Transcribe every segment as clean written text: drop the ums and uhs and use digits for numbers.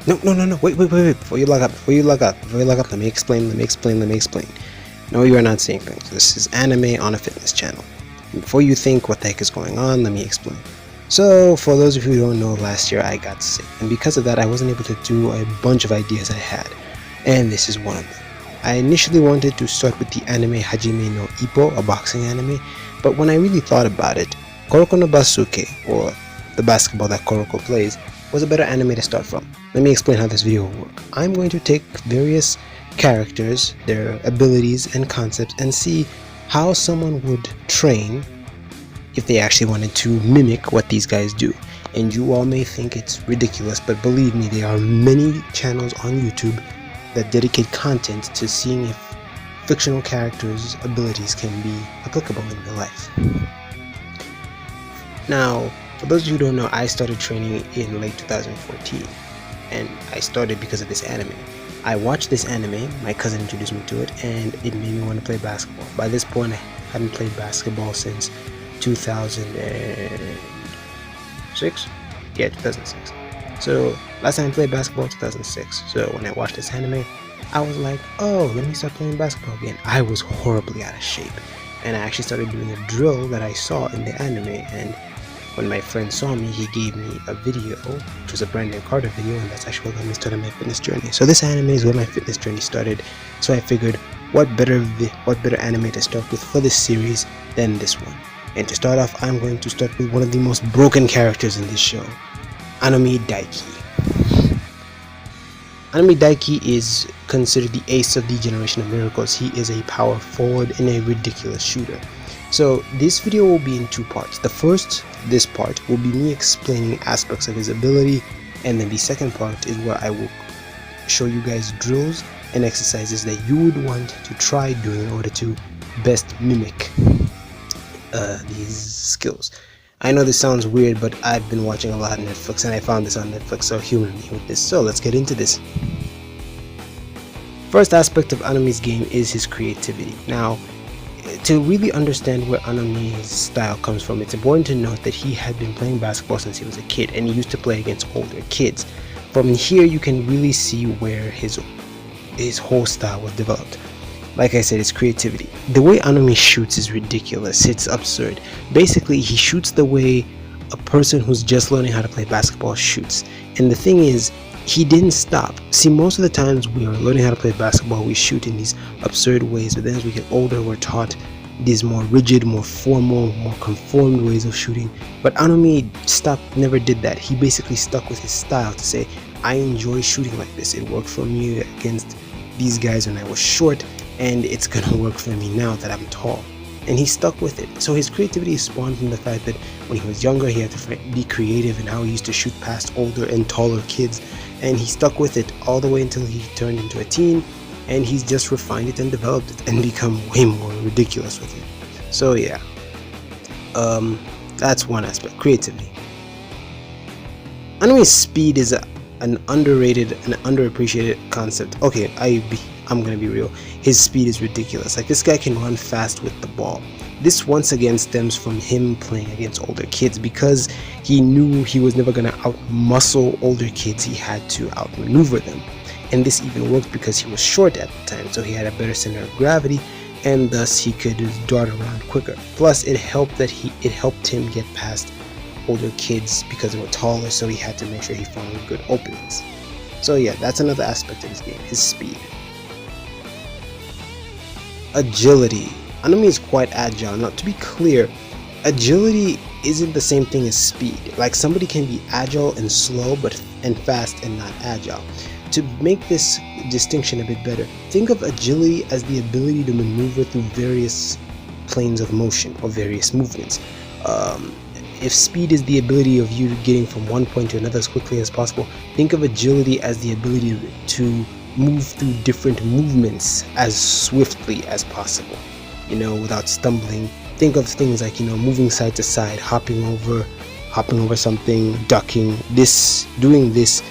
No. Wait. Before you log up, let me explain. No, you are not seeing things. This is anime on a fitness channel. Before you think what the heck is going on, let me explain. So, for those of you who don't know, last year I got sick, and because of that, I wasn't able to do a bunch of ideas I had, and this is one of them. I initially wanted to start with the anime Hajime no Ippo, a boxing anime, but when I really thought about it, Kuroko no Basuke, or the basketball that Kuroko plays, was a better anime to start from. Let me explain how this video will work. I'm going to take various characters, their abilities and concepts, and see how someone would train if they actually wanted to mimic what these guys do. And you all may think it's ridiculous, but believe me, there are many channels on YouTube that dedicate content to seeing if fictional characters' abilities can be applicable in real life. Now, for those of you who don't know, I started training in late 2014, and I started because of this anime. I watched this anime, my cousin introduced me to it, and it made me want to play basketball. By this point, I hadn't played basketball since 2006? Yeah, 2006. So, last time I played basketball, 2006. So, when I watched this anime, I was like, oh, let me start playing basketball again. I was horribly out of shape, and I actually started doing a drill that I saw in the anime, and when my friend saw me, he gave me a video, which was a Brandon Carter video, and that's actually what got me started my fitness journey. So this anime is where my fitness journey started. So I figured, what better anime to start with for this series than this one? And to start off, I'm going to start with one of the most broken characters in this show, Aomine Daiki. Aomine Daiki is considered the ace of the Generation of Miracles. He is a power forward and a ridiculous shooter. So this video will be in two parts. This part will be me explaining aspects of his ability, and then the second part is where I will show you guys drills and exercises that you would want to try doing in order to best mimic these skills. I know this sounds weird, but I've been watching a lot of Netflix, and I found this on Netflix, so humor me with this. So let's get into this. First aspect of Aomine's game is his creativity. Now, to really understand where Aomine's style comes from, it's important to note that he had been playing basketball since he was a kid, and he used to play against older kids. From here, you can really see where his whole style was developed. Like I said, it's creativity. The way Aomine shoots is ridiculous. It's absurd. Basically, he shoots the way a person who's just learning how to play basketball shoots. And the thing is, he didn't stop. See, most of the times we are learning how to play basketball, we shoot in these absurd ways, but then as we get older, we're taught these more rigid, more formal, more conformed ways of shooting. But Aomine never did that. He basically stuck with his style to say, I enjoy shooting like this. It worked for me against these guys when I was short, and it's gonna work for me now that I'm tall. And he stuck with it. So his creativity spawned from the fact that when he was younger, he had to be creative in how he used to shoot past older and taller kids, and he stuck with it all the way until he turned into a teen, and he's just refined it and developed it and become way more ridiculous with it. So yeah, that's one aspect, creativity. Aomine's speed is an underrated and underappreciated concept. Okay, I'm gonna be real. His speed is ridiculous. Like, this guy can run fast with the ball. This once again stems from him playing against older kids. Because he knew he was never gonna out-muscle older kids, he had to outmaneuver them. And this even worked because he was short at the time, so he had a better center of gravity, and thus he could dart around quicker. Plus, it helped him get past older kids because they were taller, so he had to make sure he found good openings. So yeah, that's another aspect of his game, his speed. Agility. Aomine is quite agile. Now, to be clear, agility isn't the same thing as speed. Like, somebody can be agile and slow, and fast and not agile. To make this distinction a bit better, think of agility as the ability to maneuver through various planes of motion or various movements. If speed is the ability of you getting from one point to another as quickly as possible, think of agility as the ability to move through different movements as swiftly as possible, without stumbling. Think of things like, moving side to side, hopping over something, ducking. Doing this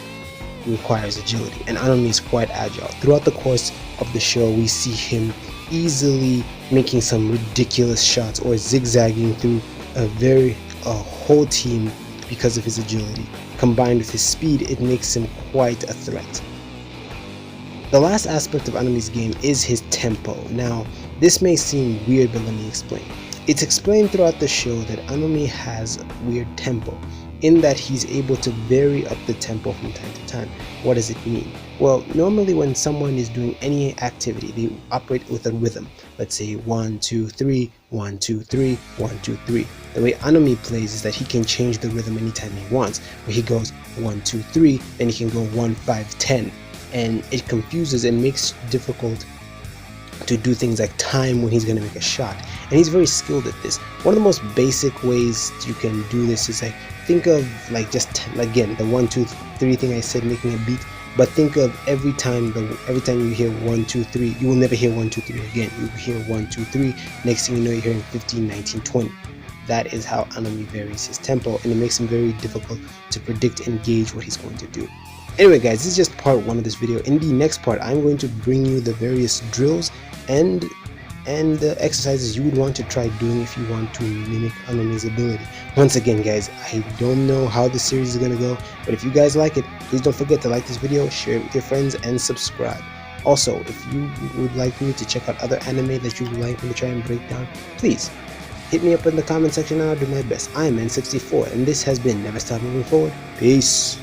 requires agility, and Aomine is quite agile. Throughout the course of the show, we see him easily making some ridiculous shots or zigzagging through a whole team because of his agility. Combined with his speed, it makes him quite a threat. The last aspect of Anomi's game is his tempo. Now, this may seem weird, but let me explain. It's explained throughout the show that Aomine has weird tempo, in that he's able to vary up the tempo from time to time. What does it mean? Well, normally when someone is doing any activity, they operate with a rhythm. Let's say 1, 2, 3, 1, 2, 3, 1, 2, 3. The way Aomine plays is that he can change the rhythm anytime he wants, where he goes 1, 2, 3, then he can go 1, 5, 10. And it confuses and makes it difficult to do things like time when he's going to make a shot, and he's very skilled at this. One of the most basic ways you can do this is like, think of like just again the 1, 2, 3 thing I said, making a beat, but think of every time you hear 1, 2, 3, you will never hear 1, 2, 3 again. You hear 1, 2, 3, next thing you know you're hearing 15, 19, 20. That is how Aomine varies his tempo, and it makes him very difficult to predict and gauge what he's going to do. Anyway guys, this is just part 1 of this video. In the next part, I'm going to bring you the various drills and the exercises you would want to try doing if you want to mimic Aomine's ability. Once again guys, I don't know how this series is going to go, but if you guys like it, please don't forget to like this video, share it with your friends, and subscribe. Also, if you would like me to check out other anime that you would like me to try and break down, please hit me up in the comment section and I'll do my best. I am N64 and this has been Never Stop Moving Forward. Peace.